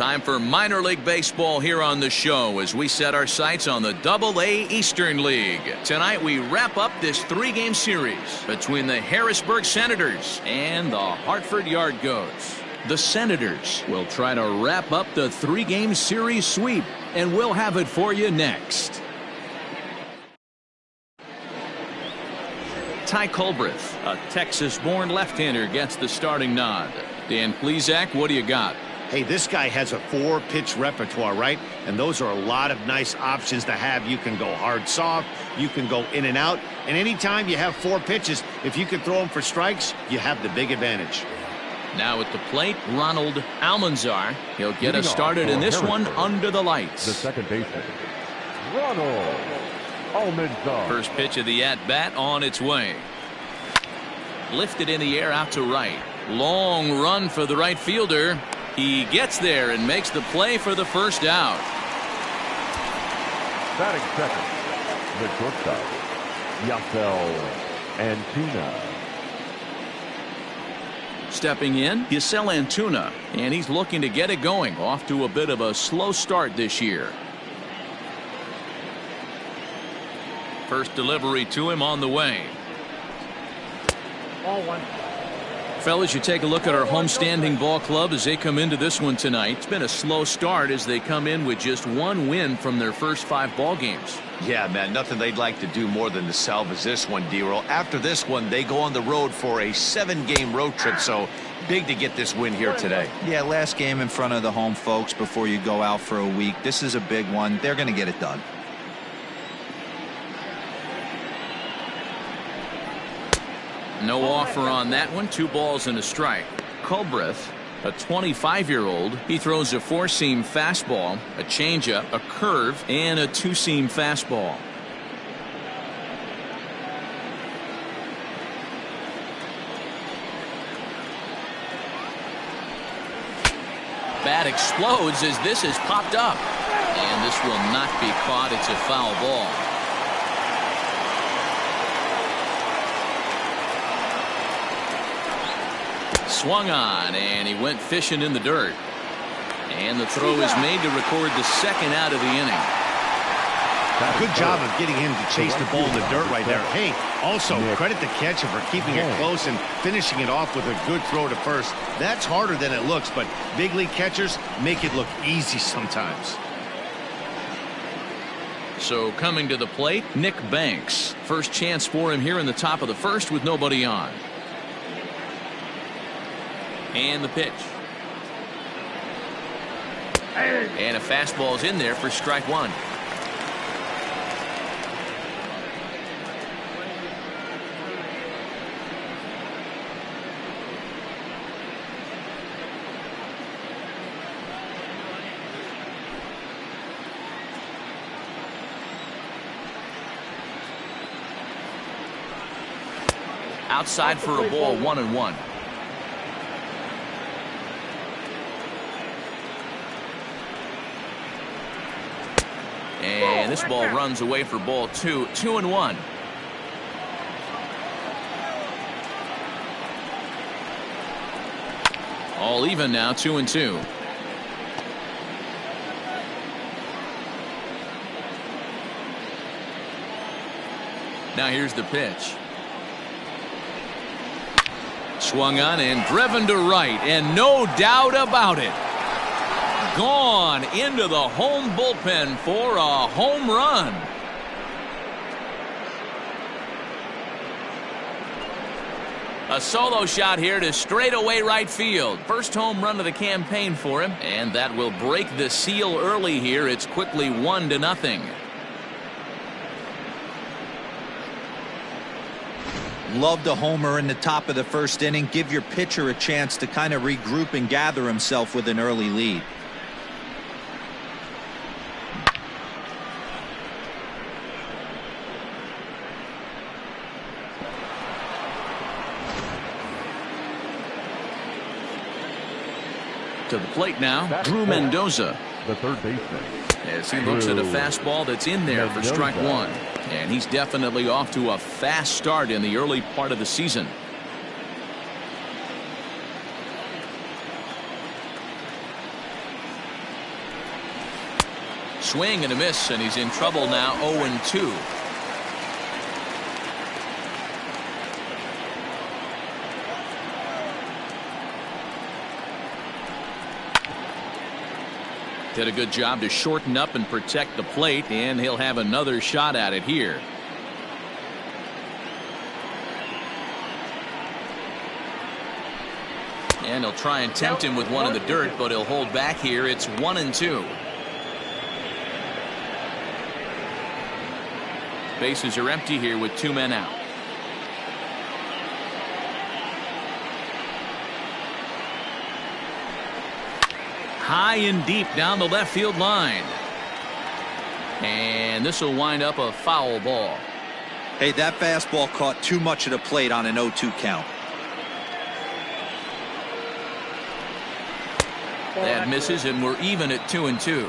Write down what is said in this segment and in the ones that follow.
Time for minor league baseball here on the show as we set our sights on the Double-A Eastern League. Tonight we wrap up this three-game series between the Harrisburg Senators and the Hartford Yard Goats. The Senators will try to wrap up the three-game series sweep, and we'll have it for you next. Ty Culbreth, a Texas-born left-hander, gets the starting nod. Dan Plesac, what do you got? Hey, this guy has a 4-pitch repertoire, right? And those are a lot of nice options to have. You can go hard, soft. You can go in and out. And anytime you have 4 pitches, if you can throw them for strikes, you have the big advantage. Now at the plate, Ronald Almanzar. He'll get us started in this one under the lights. The second baseman, Ronald Almanzar. First pitch of the at-bat on its way. Lifted in the air out to right. Long run for the right fielder. He gets there and makes the play for the first out. Batting second, the shortstop, Yasel Antuna. Stepping in, Yasel Antuna, and he's looking to get it going. Off to a bit of a slow start this year. First delivery to him on the way. Ball one. Fellas, you take a look at our homestanding ball club as they come into this one tonight. It's been a slow start as they come in with just 1 win from their first 5 ball games. Yeah, man, nothing they'd like to do more than to salvage this one, D-Roll. After this one, they go on the road for a 7-game road trip, so big to get this win here today. Yeah, last game in front of the home folks before you go out for a week. This is a big one. They're going to get it done. No offer on that one. 2 balls and a strike. Culbreth, a 25-year-old, he throws a 4-seam fastball, a changeup, a curve, and a 2-seam fastball. Bat explodes as this is popped up, and this will not be caught. It's a foul ball. Swung on, and he went fishing in the dirt. And the throw is made to record the second out of the inning. Good job of getting him to chase the ball in the dirt right there. Hey, also credit the catcher for keeping it close and finishing it off with a good throw to first. That's harder than it looks, but big league catchers make it look easy sometimes. So coming to the plate, Nick Banks. First chance for him here in the top of the first with nobody on. And the pitch. And a fastball's in there for strike 1. Outside for a ball, 1-1. And this ball runs away for ball 2. 2-1. All even now, 2-2. Now here's the pitch. Swung on and driven to right, and no doubt about it. Gone into the home bullpen for a home run. A solo shot here to straightaway right field. First home run of the campaign for him, and that will break the seal early here. It's quickly 1-0. Love the homer in the top of the first inning. Give your pitcher a chance to kind of regroup and gather himself with an early lead. To the plate now, Drew Mendoza. The third baseman, As he looks at a fastball that's in there for strike 1. And he's definitely off to a fast start in the early part of the season. swing and a miss, and he's in trouble now. 0-2. Did a good job to shorten up and protect the plate, and he'll have another shot at it here. And he'll try and tempt him with one in the dirt, but he'll hold back here. It's 1-2. Bases are empty here with 2 men out. High and deep down the left field line. And this will wind up a foul ball. Hey, that fastball caught too much of the plate on an 0-2 count. That misses, and we're even at 2-2.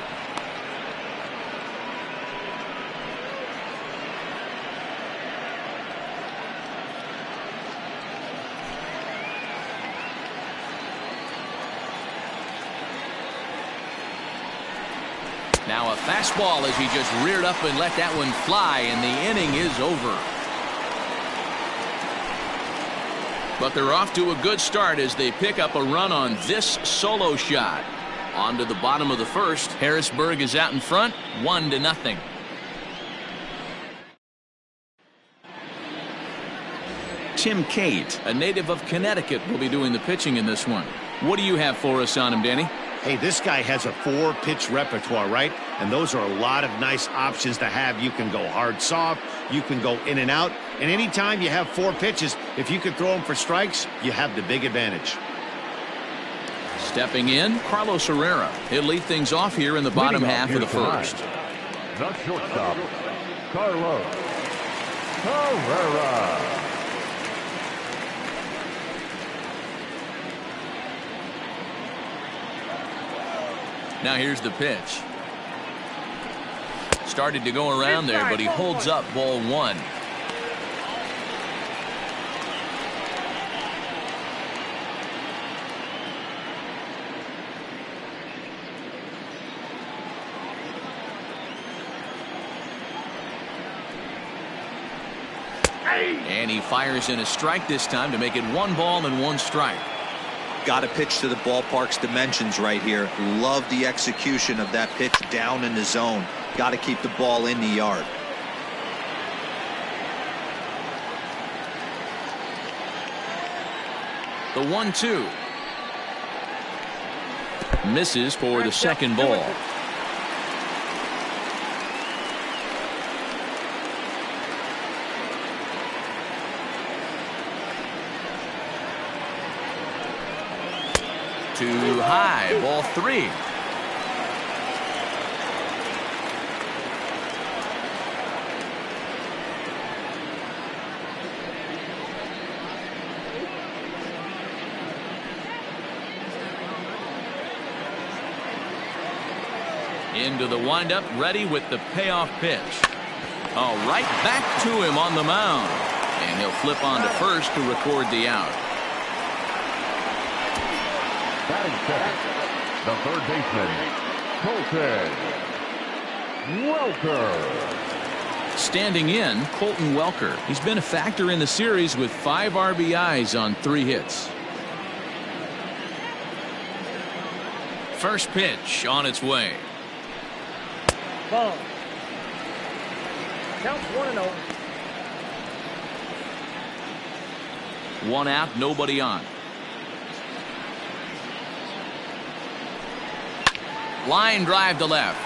Now a fastball as he just reared up and let that one fly, and the inning is over. But they're off to a good start as they pick up a run on this solo shot. On to the bottom of the first. Harrisburg is out in front, 1-0. Tim Cate, a native of Connecticut, will be doing the pitching in this one. What do you have for us on him, Danny? Hey, this guy has a 4-pitch repertoire, right? And those are a lot of nice options to have. You can go hard, soft. You can go in and out. And anytime you have 4 pitches, if you can throw them for strikes, you have the big advantage. Stepping in, Carlos Herrera. He'll lead things off here in the bottom half of the first. The shortstop, Carlos Herrera. Now here's the pitch. Started to go around there, but he holds up. Ball 1. And he fires in a strike this time to make it 1 ball and 1 strike. Got to pitch to the ballpark's dimensions right here. Love the execution of that pitch down in the zone. Got to keep the ball in the yard. The 1-2. Misses for the second ball. Too high. Ball 3. Into the windup, ready with the payoff pitch. Oh, right back to him on the mound. And he'll flip on to first to record the out. Batting second, the third baseman, Colton Welker. Standing in, Colton Welker. He's been a factor in the series with 5 RBIs on 3 hits. First pitch on its way. Ball. Counts 1-0. 1 out, nobody on. Line drive to left.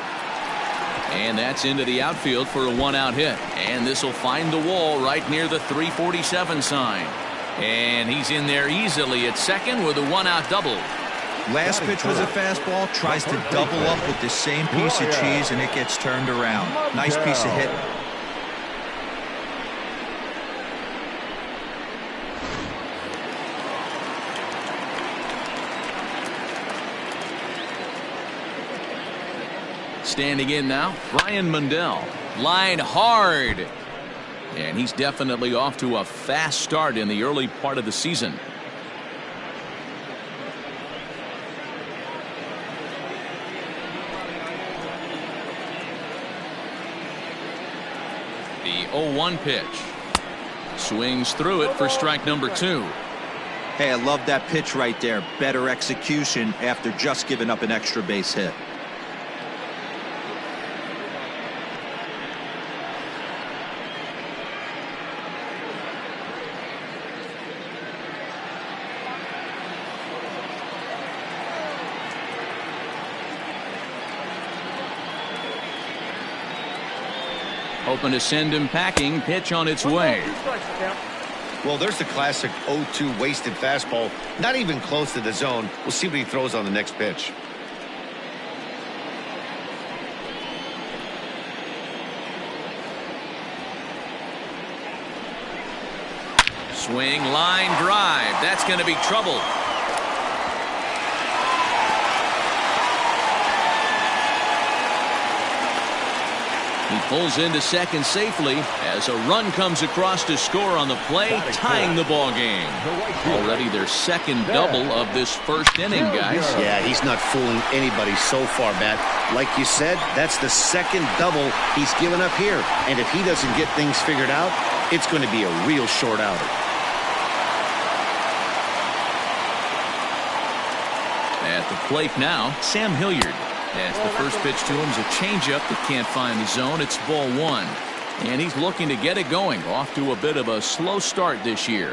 And that's into the outfield for a 1-out hit. And this will find the wall right near the 347 sign. And he's in there easily at second with a 1-out double. Last pitch was a fastball. Tries to double up with the same piece of cheese, and it gets turned around. Nice piece of hitting. Standing in now, Brian Mundell. Line hard. And he's definitely off to a fast start in the early part of the season. The 0-1 pitch. Swings through it for strike number 2. Hey, I love that pitch right there. Better execution after just giving up an extra base hit. Hoping to send him packing. Pitch on its way. Well, there's the classic 0-2 wasted fastball. Not even close to the zone. We'll see what he throws on the next pitch. Swing, line drive. That's going to be trouble. He pulls into second safely as a run comes across to score on the play, tying the ball game. Already their second double of this first inning, guys. Yeah, he's not fooling anybody so far, Matt. Like you said, that's the second double he's given up here. And if he doesn't get things figured out, it's going to be a real short outing. At the plate now, Sam Hilliard. As the first pitch to him is a changeup that can't find the zone. It's ball 1. And he's looking to get it going. Off to a bit of a slow start this year.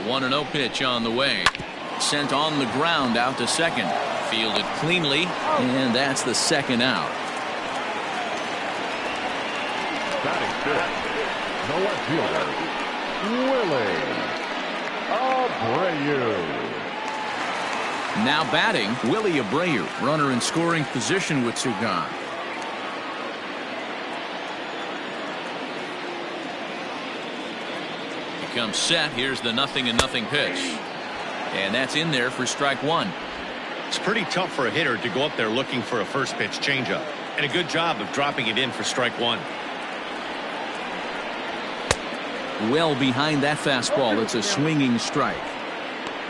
One 1-0 pitch on the way. Sent on the ground out to second. Fielded cleanly, and that's the second out. Batting fifth, the left fielder, Willie Abreu. Now batting, Willie Abreu. Runner in scoring position with 2 gone. He comes set. Here's the 0-0 pitch. And that's in there for strike 1. It's pretty tough for a hitter to go up there looking for a first pitch changeup. And a good job of dropping it in for strike 1. Well behind that fastball. It's a swinging strike.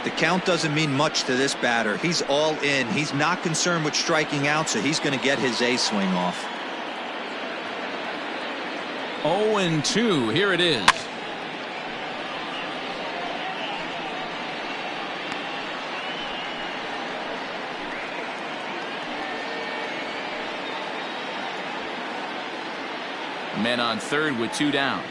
The count doesn't mean much to this batter. He's all in. He's not concerned with striking out, so he's going to get his A swing off. 0-2. Here it is. Men on third with 2 down.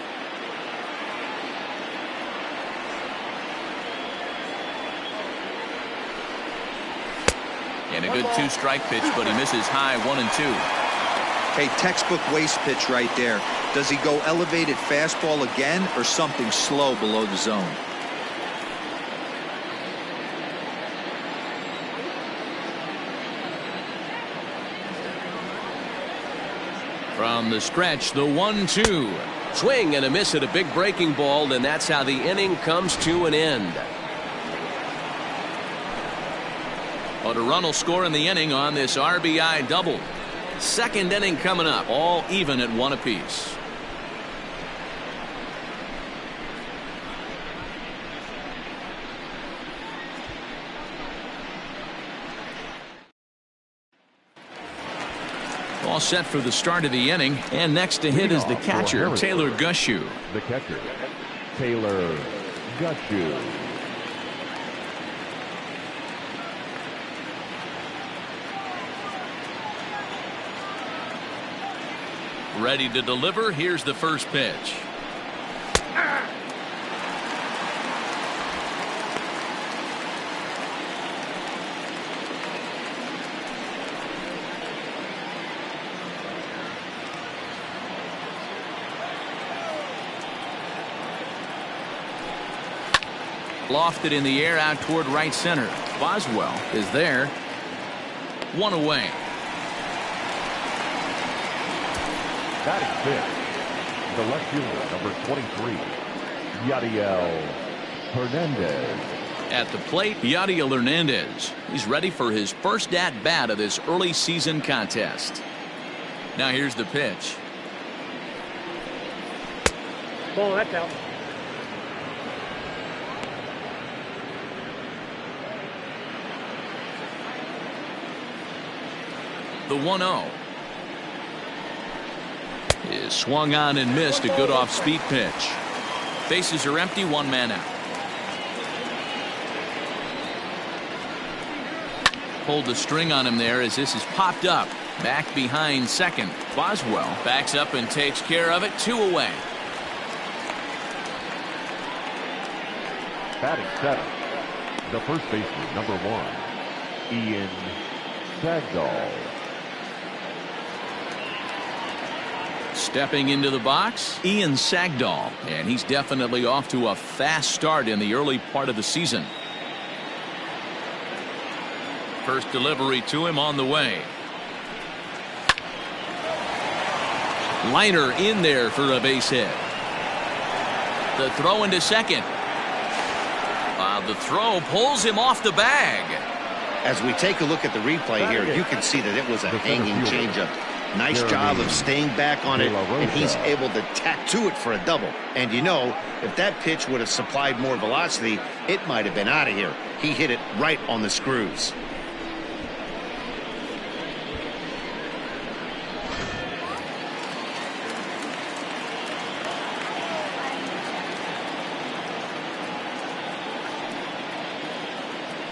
And a good 2-strike pitch, but he misses high 1-2. Hey, textbook waste pitch right there. Does he go elevated fastball again or something slow below the zone? From the stretch, the 1-2. Swing and a miss at a big breaking ball, and that's how the inning comes to an end. But a run will score in the inning on this RBI double. Second inning coming up, all even at 1 apiece. All set for the start of the inning, and next to hit is the catcher, Taylor Gushue. The catcher, Taylor Gushue. Ready to deliver. Here's the first pitch. Lofted in the air out toward right center. Boswell is there. 1 away. Batting fifth, the left fielder, number 23, Yadiel Hernandez. At the plate, Yadiel Hernandez. He's ready for his first at-bat of this early season contest. Now here's the pitch. Ball, that's out. The 1-0 is swung on and missed. A good off-speed pitch. Bases are empty. One man out. Pulled the string on him there as this is popped up. Back behind second. Boswell backs up and takes care of it. 2 away. Batting seventh, the first baseman, number 1, Ian Sagdahl. Stepping into the box, Ian Sagdahl, and he's definitely off to a fast start in the early part of the season. First delivery to him on the way. Liner in there for a base hit. The throw into second. The throw pulls him off the bag. As we take a look at the replay here, you can see that it was a hanging changeup. Nice job of staying back on it, and he's able to tattoo it for a double. And you know, if that pitch would have supplied more velocity, it might have been out of here. He hit it right on the screws.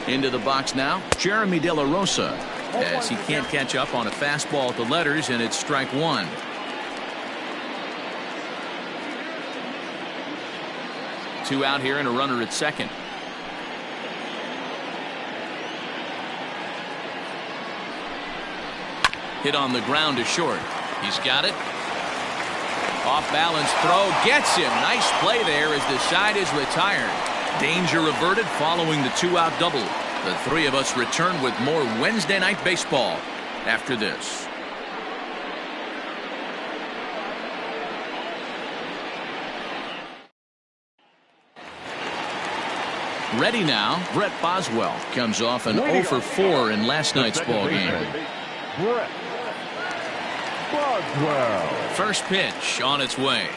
Into the box now, Jeremy De La Rosa, as he can't catch up on a fastball at the letters, and it's strike 1. Two out here and a runner at second. Hit on the ground to short. He's got it. Off balance throw gets him. Nice play there as the side is retired. Danger averted following the 2-out double. The three of us return with more Wednesday Night Baseball after this. Ready now, Brett Boswell comes off an 0 for 4 in last night's ball game. Brett Boswell. First pitch on its way.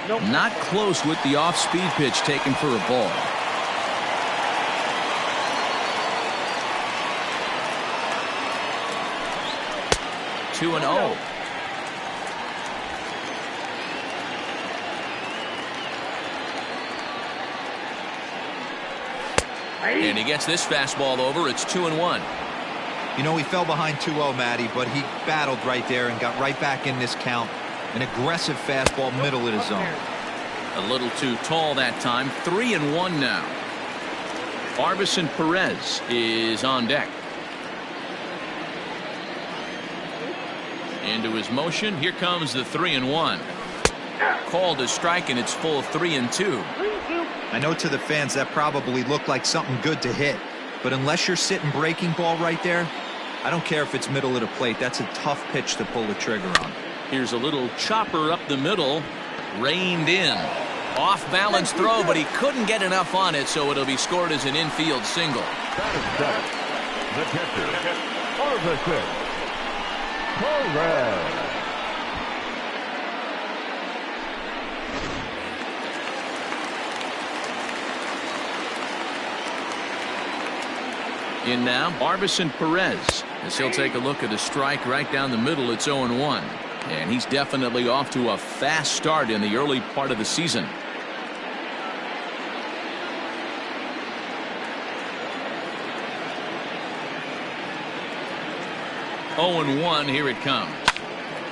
Not close with the off-speed pitch taken for a ball. Two and 0. And he gets this fastball over. It's 2-1. You know, he fell behind 2-0, Matty, but he battled right there and got right back in this count. An aggressive fastball middle of the zone. A little too tall that time. 3-1 now. Arbison Perez is on deck. Into his motion. Here comes the 3-1. Called a strike, and it's full 3-2. I know to the fans that probably looked like something good to hit, but unless you're sitting breaking ball right there, I don't care if it's middle of the plate. That's a tough pitch to pull the trigger on. Here's a little chopper up the middle. Reined in. Off balance throw, but he couldn't get enough on it, so it'll be scored as an infield single. The catcher, Arbison Perez. In now, Arbison Perez, as he'll take a look at a strike right down the middle. It's 0-1. And he's definitely off to a fast start in the early part of the season. Oh and 1, here it comes.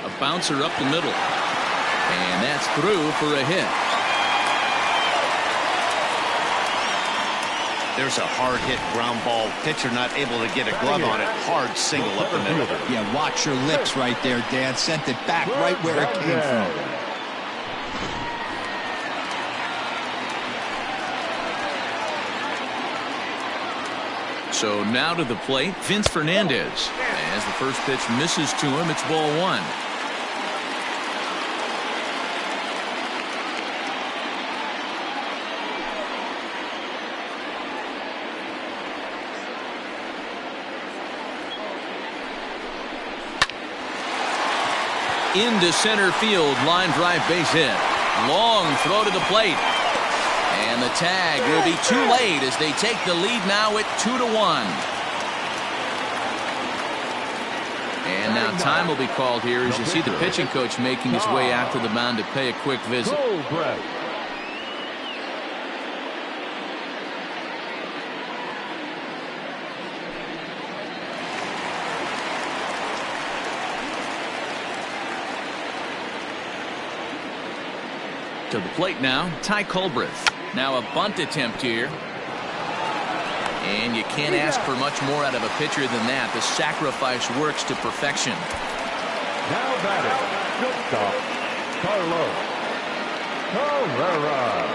A bouncer up the middle. And that's through for a hit. There's a hard hit ground ball. Pitcher not able to get a glove on it. Hard single up the middle. Yeah, watch your lips right there, Dad. Sent it back right where it came from. So now to the plate, Vince Fernandez. As the first pitch misses to him, it's ball 1. Into center field, line drive base hit. Long throw to the plate. And the tag will be too late as they take the lead now at 2-1. And now time will be called here as you see the pitching coach making his way out to the mound to pay a quick visit. To the plate now, Ty Culbreth. Now a bunt attempt here. And you can't ask for much more out of a pitcher than that. The sacrifice works to perfection. Now batting, shortstop, Carlos Herrera.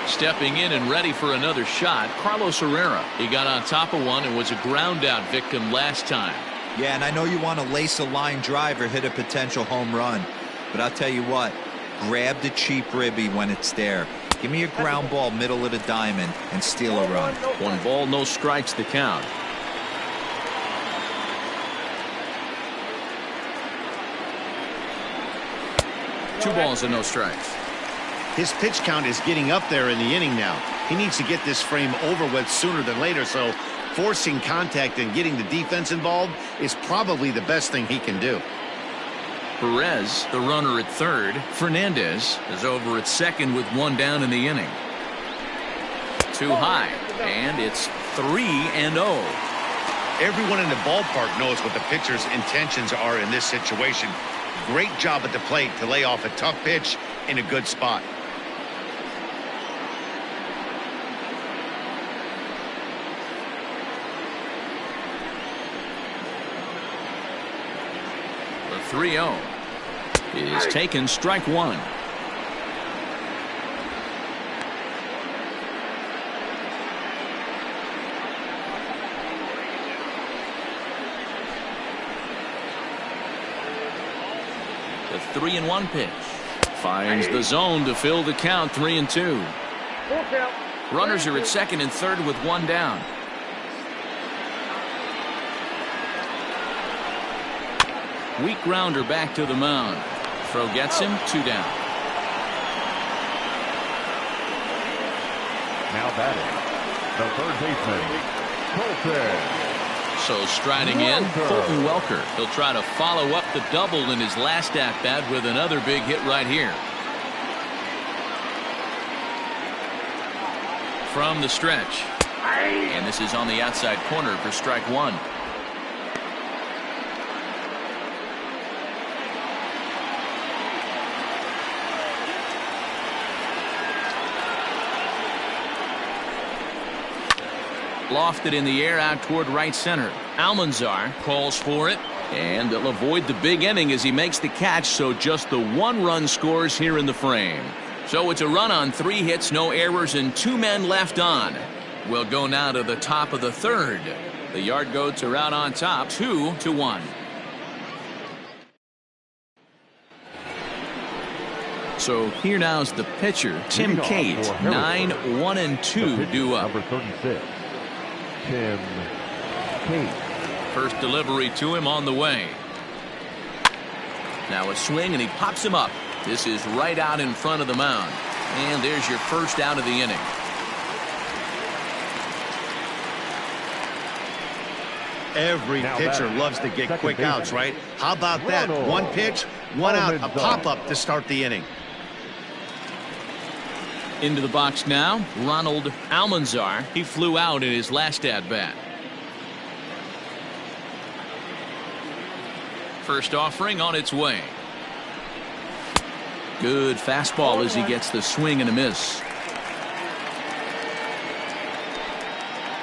Stepping in and ready for another shot, Carlos Herrera. He got on top of one and was a ground out victim last time. Yeah, and I know you want to lace a line drive or hit a potential home run, but I'll tell you what, grab the cheap ribby when it's there. Give me a ground ball middle of the diamond and steal a run. 1 ball, no strikes the count. Two balls and no strikes. His pitch count is getting up there in the inning now. He needs to get this frame over with sooner than later, so forcing contact and getting the defense involved is probably the best thing he can do. Perez, the runner at third. Fernandez is over at second with 1 down in the inning. Too high, and it's 3-0. Everyone in the ballpark knows what the pitcher's intentions are in this situation. Great job at the plate to lay off a tough pitch in a good spot. The 3-0 is taken, strike 1. The 3-1 pitch finds the zone to fill the count. 3-2. Runners are at second and third with 1 down. Weak grounder back to the mound. Throw gets him. 2 down. Now batting, the third baseman, Colton. So striding in, Colton Welker. He'll try to follow up the double in his last at-bat with another big hit right here. From the stretch. And this is on the outside corner for strike 1. Lofted in the air out toward right center. Almanzar calls for it, and they'll avoid the big inning as he makes the catch, so just the 1 run scores here in the frame. So it's a run on 3 hits, no errors, and 2 men left on. We'll go now to the top of the third. The Yard Goats are out on top, 2-1. So here now is the pitcher, Tim Cate. 9-1-2 due up. Number 36. Tim Cate. First delivery to him on the way. Now a swing, and he pops him up. This is right out in front of the mound. And there's your first out of the inning. Every pitcher loves to get quick outs, right? How about that? 1 pitch, 1 out, a pop-up to start the inning. Into the box now, Ronald Almanzar. He flew out in his last at-bat. First offering on its way. Good fastball as he gets the swing and a miss.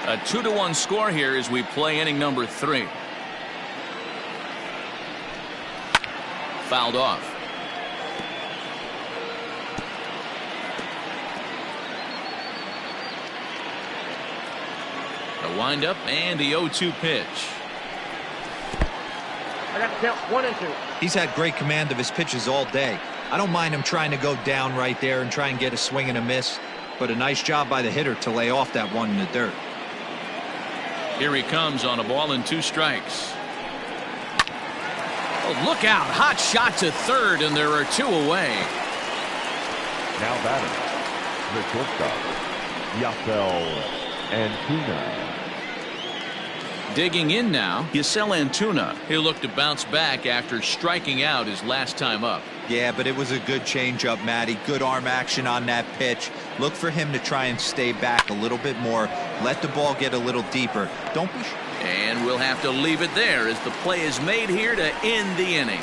A 2-1 score here as we play inning number 3. Fouled off. A windup and the 0-2 pitch. I got to count 1 and 2. He's had great command of his pitches all day. I don't mind him trying to go down right there and try and get a swing and a miss, but a nice job by the hitter to lay off that one in the dirt. Here he comes on a ball and 2 strikes. Oh, look out. Hot shot to third, and there are 2 away. Now batting, the shortstop, Yasel Antuna. Digging in now, Yasel Antuna. He'll look to bounce back after striking out his last time up. Yeah, but it was a good changeup, Matty. Good arm action on that pitch. Look for him to try and stay back a little bit more. Let the ball get a little deeper. Don't be... And we'll have to leave it there as the play is made here to end the inning.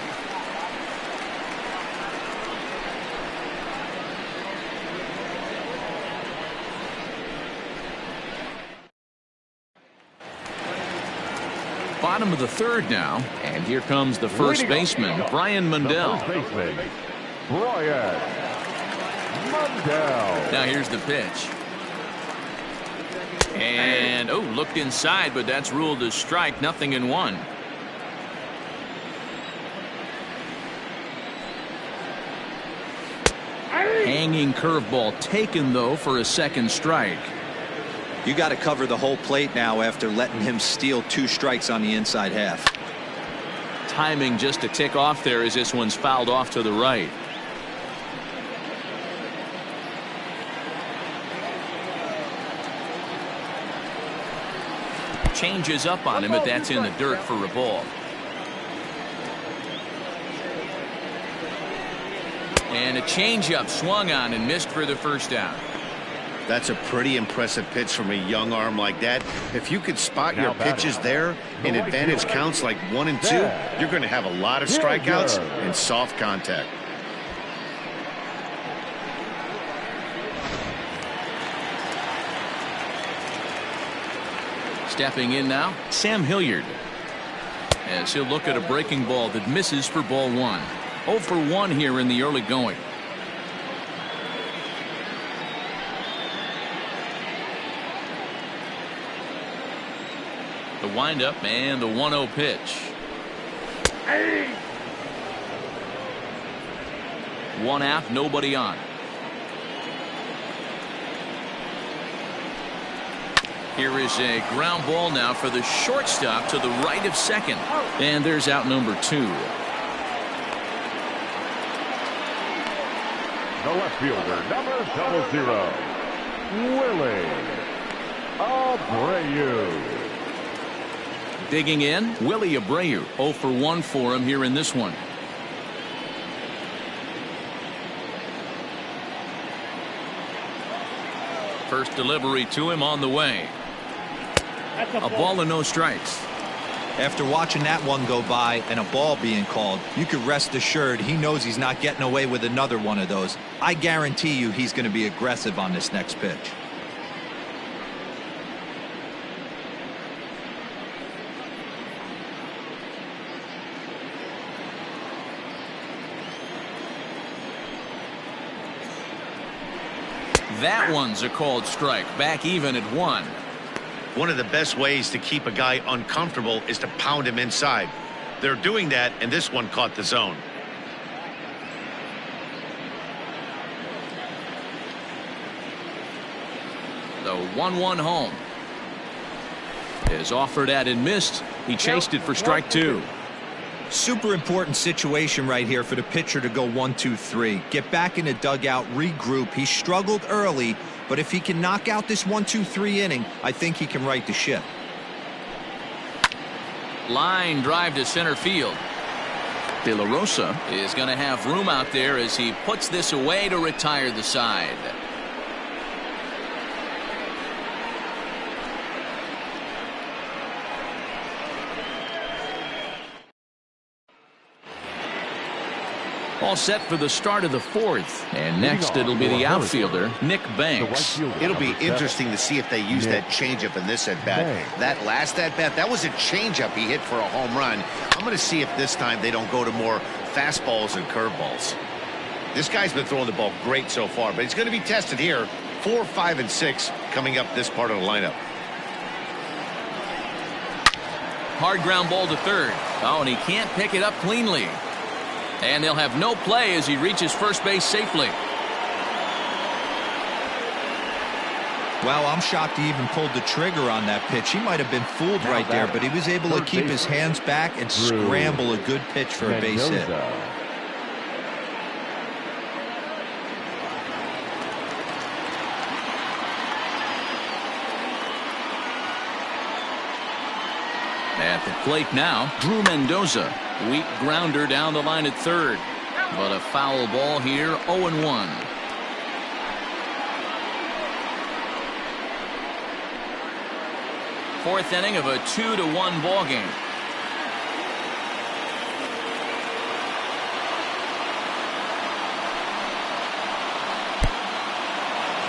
Bottom of the third now, and here comes the first baseman, Brian Mundell. First baseman, Brian Mundell. Now here's the pitch. And, oh, looked inside, but that's ruled a strike, 0-1. Hanging curveball taken, though, for a second strike. You got to cover the whole plate now after letting him steal 2 strikes on the inside half. Timing just a tick off there as this one's fouled off to the right. Changes up on him, but that's in the dirt for a ball. And a changeup swung on and missed for the first down. That's a pretty impressive pitch from a young arm like that. If you could spot your pitches there in advantage counts like 1 and 2, you're going to have a lot of strikeouts and soft contact. Stepping in now, Sam Hilliard. As he'll look at a breaking ball that misses for ball 1. 0 for 1 here in the early going. The windup and the 1-0 pitch. 1 out, nobody on. Here is a ground ball now for the shortstop to the right of second. And there's out number 2. The left fielder, number 00, Willie Abreu. Digging in, Willie Abreu. 0 for 1 for him here in this one. First delivery to him on the way. A ball and no strikes. After watching that one go by and a ball being called, you could rest assured he knows he's not getting away with another one of those. I guarantee you he's going to be aggressive on this next pitch. That one's a called strike. Back even at 1. One of the best ways to keep a guy uncomfortable is to pound him inside. They're doing that, and this one caught the zone. The 1-1 home is offered at and missed. He chased it for strike 2. Super important situation right here for the pitcher to go 1-2-3. Get back in the dugout, regroup. He struggled early, but if he can knock out this 1-2-3 inning, I think he can right the ship. Line drive to center field. De La Rosa is going to have room out there as he puts this away to retire the side. All set for the start of the 4th. And next it'll be the outfielder, Nick Banks. It'll be interesting to see if they use that changeup in this at-bat. That last at-bat, that was a changeup he hit for a home run. I'm going to see if this time they don't go to more fastballs and curveballs. This guy's been throwing the ball great so far, but he's going to be tested here. 4, 5, and 6 coming up this part of the lineup. Hard ground ball to third. Oh, and he can't pick it up cleanly. And they'll have no play as he reaches first base safely. Wow, I'm shocked he even pulled the trigger on that pitch. He might have been fooled right there, but he was able to keep his hands back and scramble a good pitch for a base hit. At the plate now, Drew Mendoza. Weak grounder down the line at third. But a foul ball here, 0-1. Fourth inning of a 2-1 ball game.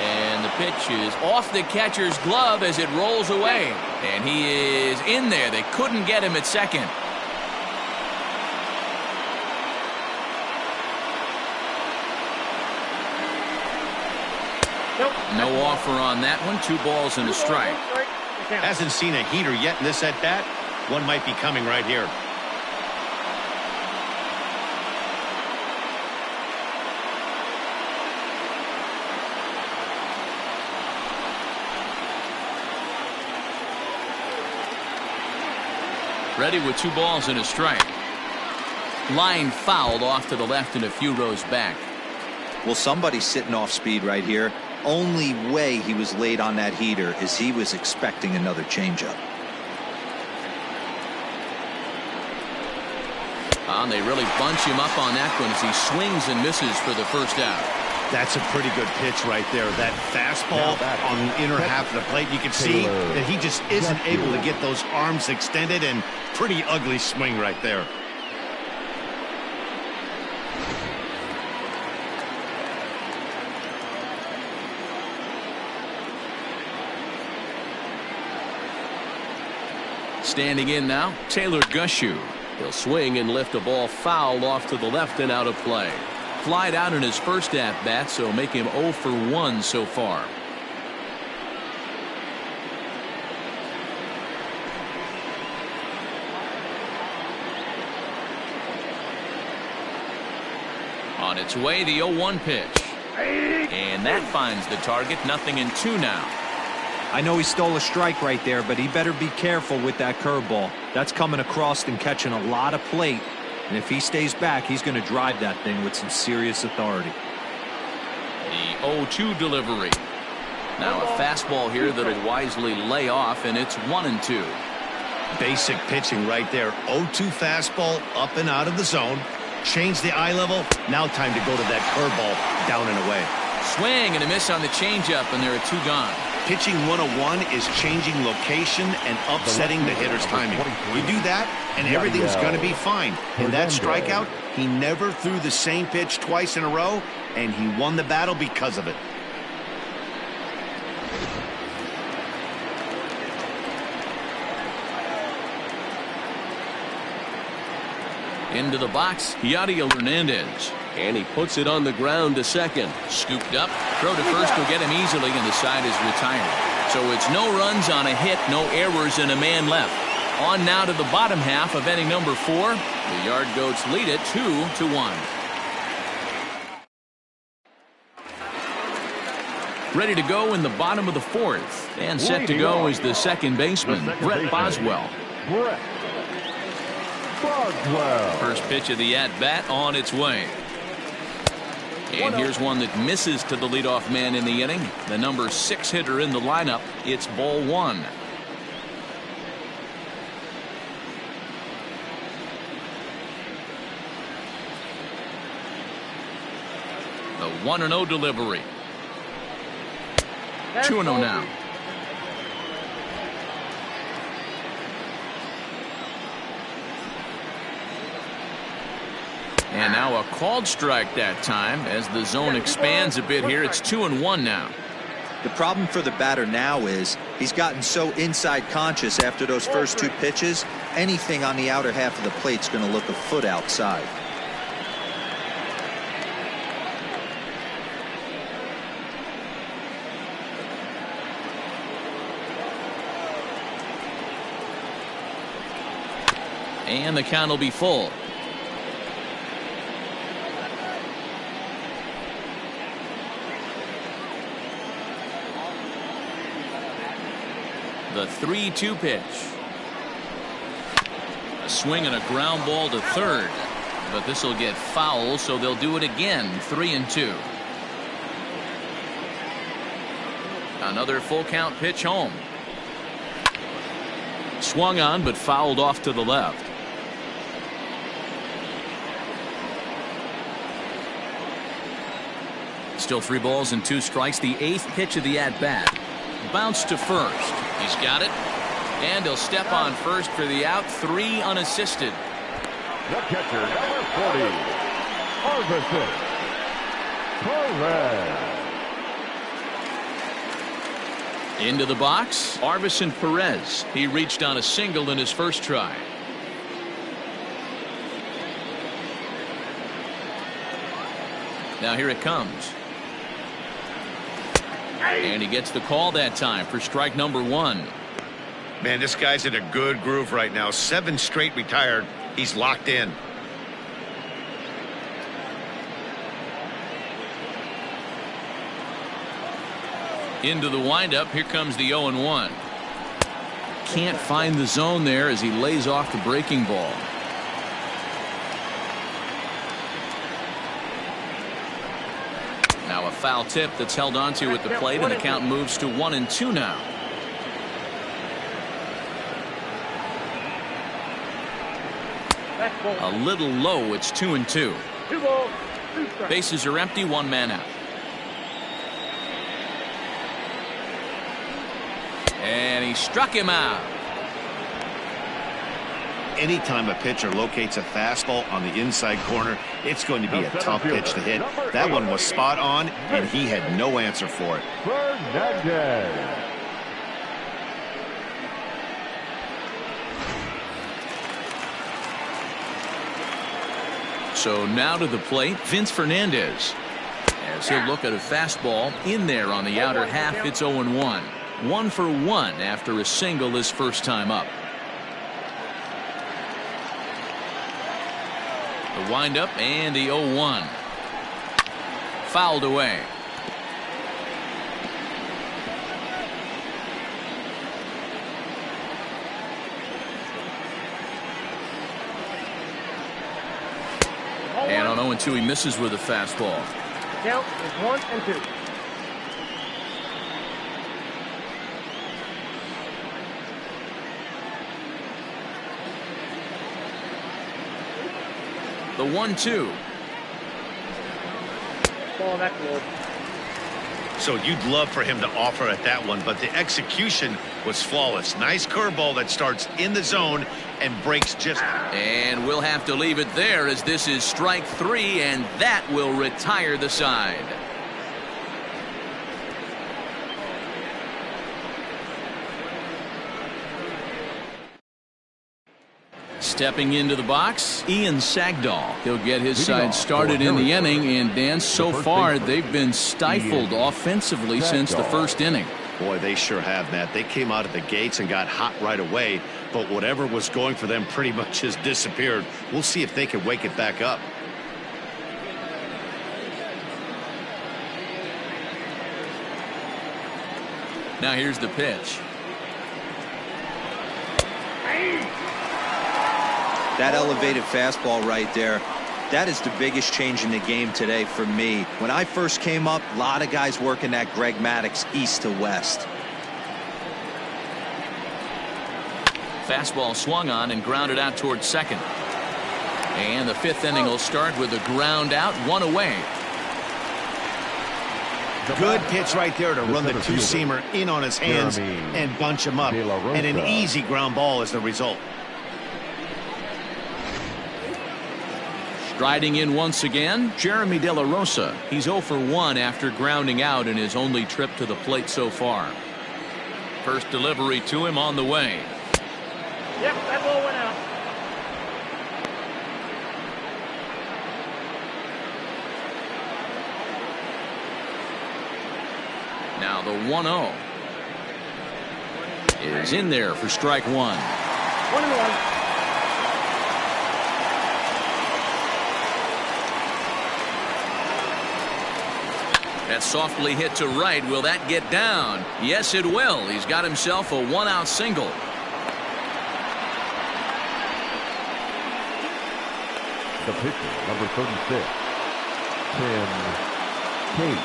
And the pitch is off the catcher's glove as it rolls away. And he is in there. They couldn't get him at second. No offer on that one. 2 balls and a strike. Hasn't seen a heater yet in this at-bat. One might be coming right here. Ready with 2 balls and a strike. Line fouled off to the left and a few rows back. Well, somebody's sitting off speed right here. Only way he was late on that heater is he was expecting another changeup. And they really bunch him up on that one as he swings and misses for the first out. That's a pretty good pitch right there. That fastball on the inner half of the plate. You can see that he just isn't able to get those arms extended, and pretty ugly swing right there. Standing in now, Taylor Gushue. He'll swing and lift a ball foul off to the left and out of play. Flied out in his first at-bat, so make him 0 for 1 so far. On its way, the 0-1 pitch. And that finds the target. 0-2 now. I know he stole a strike right there, but he better be careful with that curveball. That's coming across and catching a lot of plate. And if he stays back, he's going to drive that thing with some serious authority. The 0-2 delivery. Now a fastball here that'll wisely lay off, and it's 1-2. Basic pitching right there. 0-2 fastball up and out of the zone. Change the eye level. Now time to go to that curveball down and away. Swing and a miss on the changeup, and there are 2 gone. Pitching 101 is changing location and upsetting the hitter's timing. You do that, and everything's going to be fine. In that strikeout, he never threw the same pitch twice in a row, and he won the battle because of it. Into the box, Yadiel Hernandez. And he puts it on the ground to second. Scooped up. Throw to first will get him easily, and the side is retired. So it's no runs on a hit, no errors, and a man left. On now to the bottom half of inning number 4. The Yard Goats lead it 2-1. Ready to go in the bottom of the 4th. And set to go is the second baseman, Brett Boswell. Brett Boswell. First pitch of the at-bat on its way. And here's one that misses to the leadoff man in the inning. The number 6 hitter in the lineup. It's ball 1. The 1-0 delivery. 2-0 now. And now a called strike that time as the zone expands a bit here. It's 2-1 now. The problem for the batter now is he's gotten so inside conscious after those first 2 pitches. Anything on the outer half of the plate's going to look a foot outside. And the count will be full. The 3-2 pitch. A swing and a ground ball to third. But this will get foul, so they'll do it again. 3-2. Another full count pitch home. Swung on but fouled off to the left. Still 3 balls and 2 strikes. The 8th pitch of the at-bat. Bounce to first. He's got it. And he'll step on first for the out. 3 unassisted. The catcher, number 40, Arvidsson Perez. Into the box, Arvidsson Perez. He reached on a single in his first try. Now here it comes. And he gets the call that time for strike number 1. Man, this guy's in a good groove right now. 7 straight retired. He's locked in. Into the windup. Here comes the 0-1. Can't find the zone there as he lays off the breaking ball. Now a foul tip that's held onto at the plate, and the count moves to 1-2 now. A little low. It's 2-2. 2 balls, 2 strikes. Bases are empty. 1 man out. And he struck him out. Anytime a pitcher locates a fastball on the inside corner, it's going to be a tough pitch to hit. That one was spot on, and he had no answer for it. Fernandez. So now to the plate, Vince Fernandez. As he'll look at a fastball in there on the outer half. It's 0-1. 1 for 1 after a single his first time up. The windup and the 0-1. Fouled away. And on 0-2 he misses with a fastball. Count is 1-2. The 1-2. Ball that close. So you'd love for him to offer at that one, but the execution was flawless. Nice curveball that starts in the zone and breaks just. And we'll have to leave it there as this is strike 3, and that will retire the side. Stepping into the box, Ian Sagdahl. He'll get his side started in the inning, and Dan, so far they've been stifled offensively since the first inning. Boy, they sure have, Matt. They came out of the gates and got hot right away, but whatever was going for them pretty much has disappeared. We'll see if they can wake it back up. Now here's the pitch. That elevated fastball right there, that is the biggest change in the game today for me. When I first came up, a lot of guys working that Greg Maddux east to west. Fastball swung on and grounded out towards second. And the 5th inning will start with a ground out, 1 away. Good pitch right there to run the two-seamer in on his hands and bunch him up. And an easy ground ball is the result. Striding in once again, Jeremy De La Rosa. He's 0 for 1 after grounding out in his only trip to the plate so far. First delivery to him on the way. Yep, that ball went out. Now the 1-0 is in there for strike 1. 1-1. That's softly hit to right. Will that get down? Yes, it will. He's got himself a 1-out single. The pitcher, number 36, Tim Cate.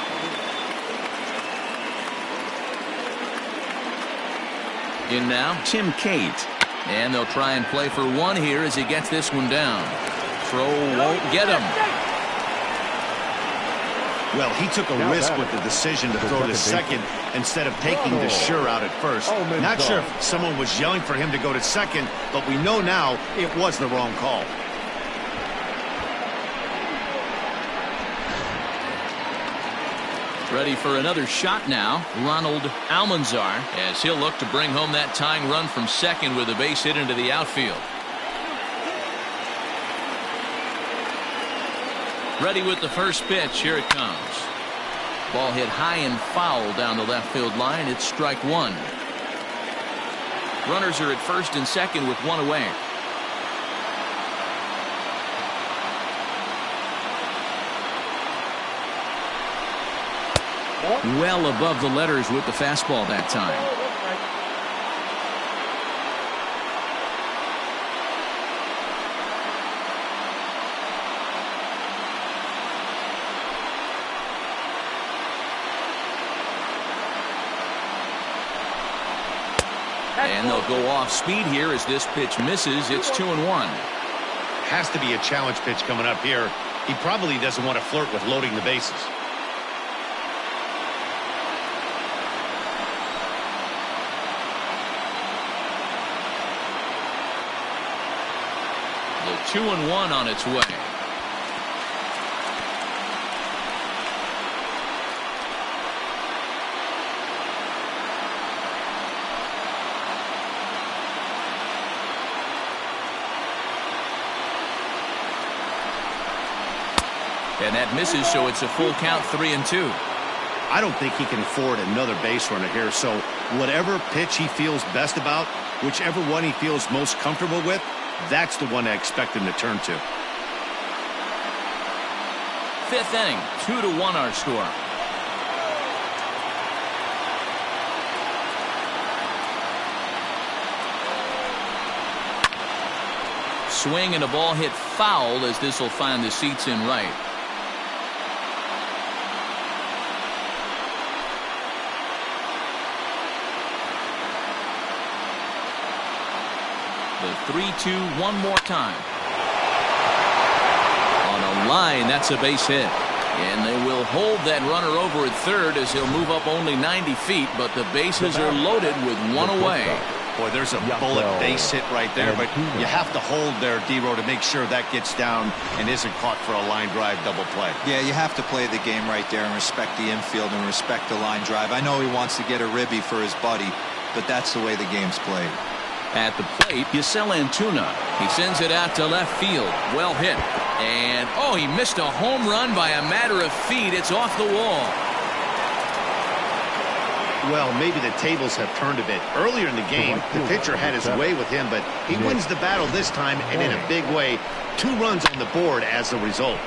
In now, Tim Cate. And they'll try and play for one here as he gets this one down. Throw won't get him. Well, he took a risk with the decision to throw to second instead of taking the sure out at first. Not sure if someone was yelling for him to go to second, but we know now it was the wrong call. Ready for another shot now, Ronald Almanzar, as he'll look to bring home that tying run from second with a base hit into the outfield. Ready with the first pitch. Here it comes. Ball hit high and foul down the left field line. It's strike one. Runners are at first and second with one away. Well above the letters with the fastball that time. And they'll go off speed here as this pitch misses. It's 2-1. Has to be a challenge pitch coming up here. He probably doesn't want to flirt with loading the bases. The 2-1 on its way. And that misses, so it's a full count, 3-2. I don't think he can afford another base runner here, so whatever pitch he feels best about, whichever one he feels most comfortable with, that's the one I expect him to turn to. Fifth inning, 2-1 our score. Swing and a ball hit foul as this will find the seats in right. The 3-2 one more time. On a line, that's a base hit. And they will hold that runner over at third as he'll move up only 90 feet, but the bases are loaded with one away. Boy, there's a bullet base hit right there, but you have to hold there, D-Row, to make sure that gets down and isn't caught for a line drive double play. Yeah, you have to play the game right there and respect the infield and respect the line drive. I know he wants to get a ribby for his buddy, but that's the way the game's played. At the plate, Yasel Antuna. He sends it out to left field. Well hit. And, oh, he missed a home run by a matter of feet. It's off the wall. Well, maybe the tables have turned a bit. Earlier in the game, the pitcher had his way with him, but he wins the battle this time, and in a big way. 2 runs on the board as the result.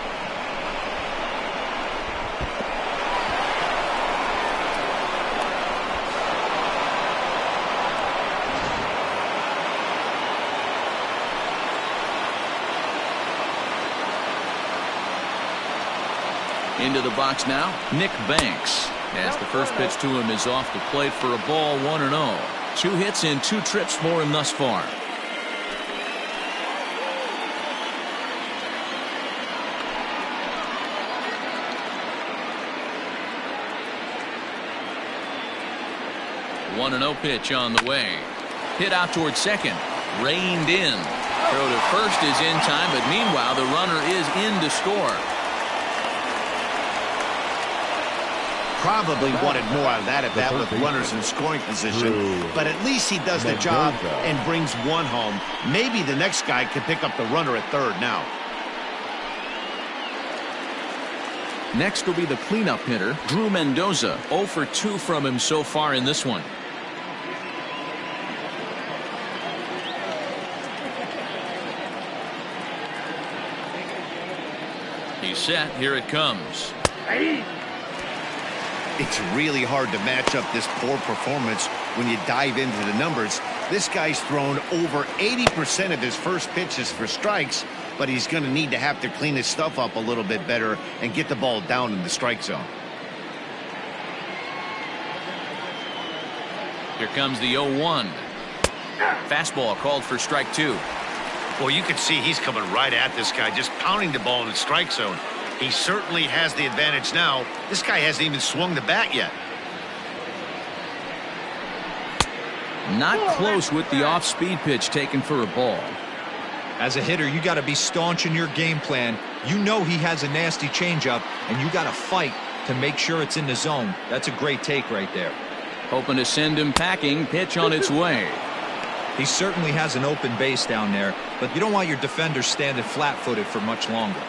Into the box now, Nick Banks. As the first pitch to him is off the plate for a ball, 1-0. 2 hits in 2 trips for him thus far. One 1-0 pitch on the way. Hit out towards second. Reined in. Throw to first is in time, but meanwhile the runner is in to score. Probably wanted more out of that at bat with runners in scoring position, but at least he does the job and brings one home. Maybe the next guy can pick up the runner at third now. Next will be the cleanup hitter, Drew Mendoza. 0 for 2 from him so far in this one. He's set. Here it comes. It's really hard to match up this poor performance when you dive into the numbers. This guy's thrown over 80% of his first pitches for strikes, but he's going to have to clean his stuff up a little bit better and get the ball down in the strike zone. Here comes the 0-1. Fastball called for strike 2. Well, you can see he's coming right at this guy, just pounding the ball in the strike zone. He certainly has the advantage now. This guy hasn't even swung the bat yet. Not close with the off-speed pitch taken for a ball. As a hitter, you got to be staunch in your game plan. You know he has a nasty changeup, and you got to fight to make sure it's in the zone. That's a great take right there. Hoping to send him packing. Pitch on its way. He certainly has an open base down there, but you don't want your defenders standing flat-footed for much longer.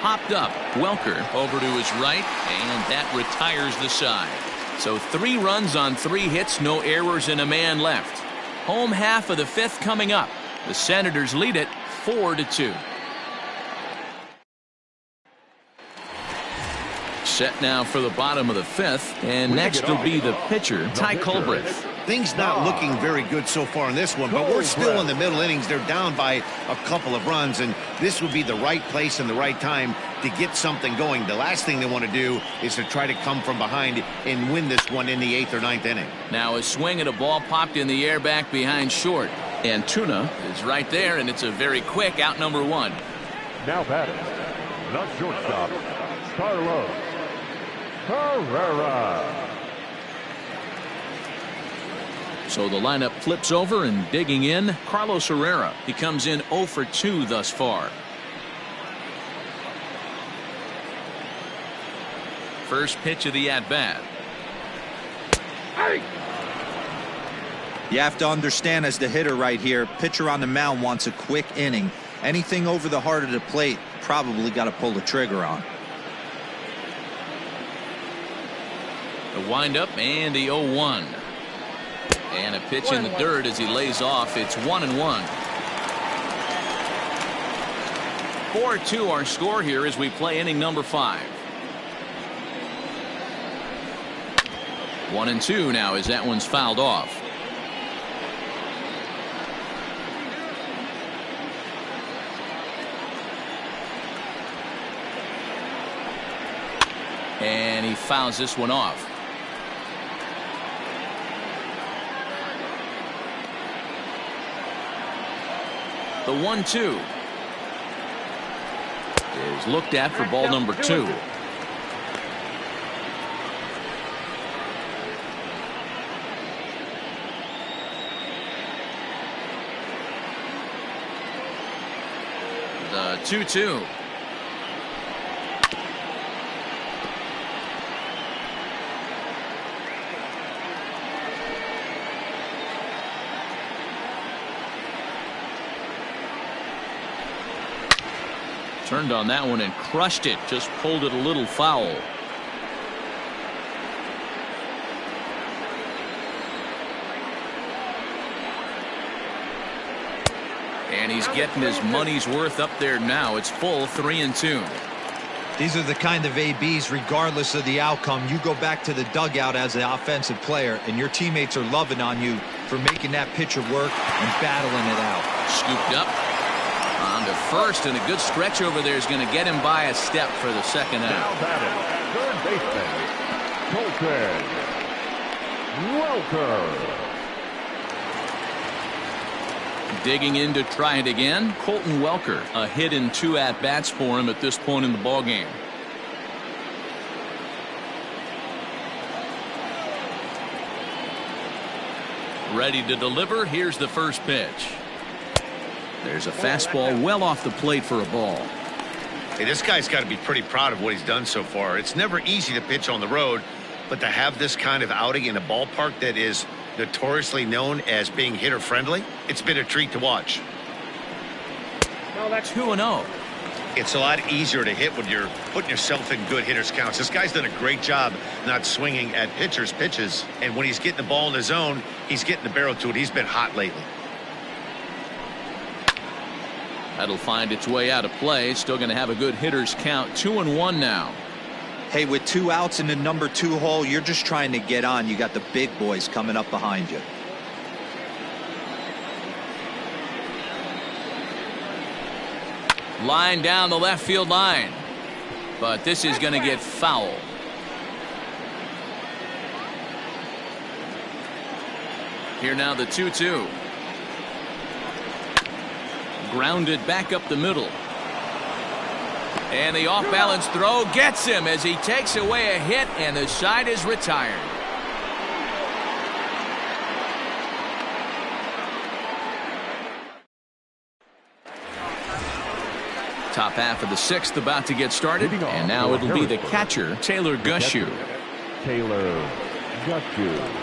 Popped up. Welker over to his right, and that retires the side. So 3 runs on 3 hits, no errors, and a man left. Home half of the 5th coming up. The Senators lead it 4-2. Set now for the bottom of the 5th, and next will be the pitcher, Ty Culbreth. Things not looking very good so far in this one, but we're still in the middle innings. They're down by a couple of runs, and this would be the right place and the right time to get something going. The last thing they want to do is to try to come from behind and win this one in the 8th or 9th inning. Now a swing and a ball popped in the air back behind short. And Tuna is right there, and it's a very quick out number 1. Now batting, the shortstop, Carlos Herrera. So the lineup flips over, and digging in, Carlos Herrera. He comes in 0 for 2 thus far. First pitch of the at-bat. You have to understand, as the hitter right here, pitcher on the mound wants a quick inning. Anything over the heart of the plate, probably got to pull the trigger on. The windup and the 0-1. And a pitch in the dirt as he lays off. It's 1-1. 4-2 our score here as we play inning number 5. 1-2 now as that one's fouled off. And he fouls this one off. The 1-2 is looked at for ball number 2. The 2-2. Turned on that one and crushed it. Just pulled it a little foul. And he's getting his money's worth up there now. It's full 3-2. These are the kind of ABs, regardless of the outcome, you go back to the dugout as an offensive player, and your teammates are loving on you for making that pitcher work and battling it out. Scooped up. On to first, and a good stretch over there is going to get him by a step for the second out. Now batting, third baseman, Colton Welker. Digging in to try it again, Colton Welker. A hit in 2 at-bats for him at this point in the ballgame. Ready to deliver. Here's the first pitch. There's a fastball well off the plate for a ball. Hey, this guy's got to be pretty proud of what he's done so far. It's never easy to pitch on the road, but to have this kind of outing in a ballpark that is notoriously known as being hitter friendly, it's been a treat to watch. No, that's 2-0. It's a lot easier to hit when you're putting yourself in good hitters counts. This guy's done a great job not swinging at pitchers' pitches, and when he's getting the ball in the zone, he's getting the barrel to it. He's been hot lately. That'll find its way out of play. Still going to have a good hitter's count. 2-1 now. Hey, with 2 outs in the number 2 hole, you're just trying to get on. You got the big boys coming up behind you. Line down the left field line. But this is going to get foul. Here now the 2-2. Grounded back up the middle. And the off-balance throw gets him as he takes away a hit, and the side is retired. Top half of the 6th about to get started, and now it'll be the catcher, Taylor Gushue. Taylor Gushue.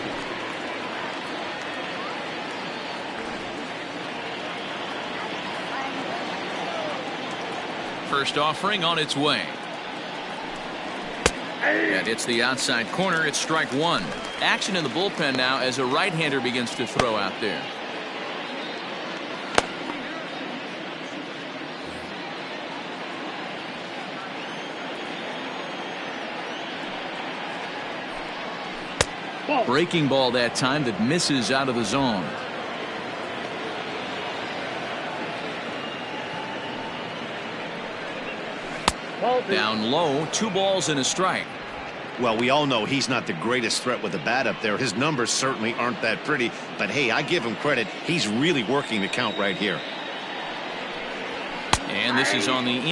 First offering on its way. And it's the outside corner. It's strike one. Action in the bullpen now as a right-hander begins to throw out there. Breaking ball that time that misses out of the zone. Down low, 2 balls and a strike. Well, we all know he's not the greatest threat with the bat up there. His numbers certainly aren't that pretty. But, hey, I give him credit. He's really working the count right here. And this is on the inside.